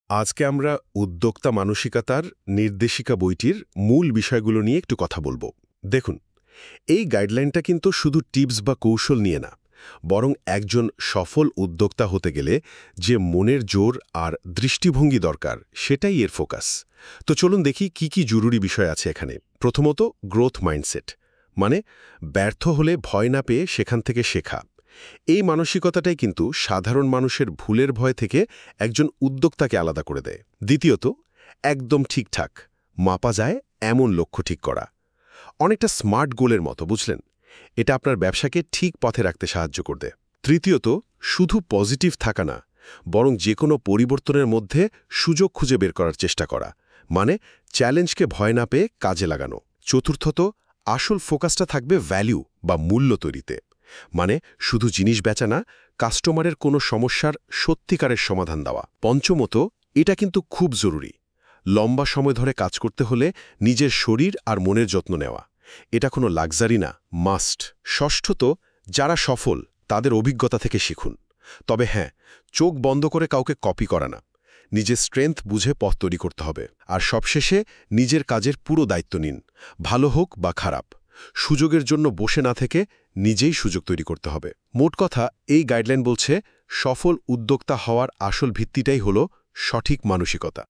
আজকে আমরা উদ্যোক্তা মানসিকতার নির্দেশিকা বইটির মূল বিষয়গুলো নিয়ে একটু কথা বলবো। দেখুন, এই গাইডলাইনটা কিন্তু শুধু টিপস বা কৌশল নিয়ে না, বরং একজন সফল উদ্যোক্তা হতে গেলে যে মনের জোর আর দৃষ্টিভঙ্গি দরকার সেটাই এর ফোকাস। তো চলুন দেখি কি কি জরুরি বিষয় আছে এখানে। প্রথমত, গ্রোথ মাইন্ডসেট, মানে ব্যর্থ হলে ভয় না পেয়ে সেখান থেকে শেখা। এই মানসিকতাটাই কিন্তু সাধারণ মানুষের ভুলের ভয় থেকে একজন উদ্যোক্তাকে আলাদা করে দেয়। দ্বিতীয়ত, একদম ঠিকঠাক মাপা যায় এমন লক্ষ্য ঠিক করা, অনেকটা স্মার্ট গোলের মতো, বুঝলেন? এটা আপনার ব্যবসাকে ঠিক পথে রাখতে সাহায্য করবে। তৃতীয়ত, শুধু পজিটিভ থাকা না, বরং যে কোনো পরিবর্তনের মধ্যে সুযোগ খুঁজে বের করার চেষ্টা করা, মানে চ্যালেঞ্জকে ভয় না পেয়ে কাজে লাগানো। চতুর্থত, আসল ফোকাসটা থাকবে ভ্যালু বা মূল্য তৈরিতে, মানে শুধু জিনিস বেচা না, কাস্টমারের কোনো সমস্যার সত্যিকারের সমাধান দেওয়া। পঞ্চমত, এটা কিন্তু খুব জরুরি, লম্বা সময় ধরে কাজ করতে হলে নিজের শরীর আর মনের যত্ন নেওয়া। এটা কোনো লাক্সারি না, মাস্ট। ষষ্ঠত, যারা সফল তাদের অভিজ্ঞতা থেকে শিখুন। তবে হ্যাঁ, চোখ বন্ধ করে কাউকে কপি করা না, নিজের স্ট্রেংথ বুঝে পথ তৈরি করতে হবে। আর সবশেষে নিজের কাজের পুরো দায়িত্ব নিন, ভালো হোক বা খারাপ। সুযোগের জন্য বসে না থেকে নিজেই সুযোগ তৈরি করতে হবে। মোট কথা, এই গাইডলাইন বলছে সফল উদ্যোক্তা হওয়ার আসল ভিত্তিটাই হলো সঠিক মানসিকতা।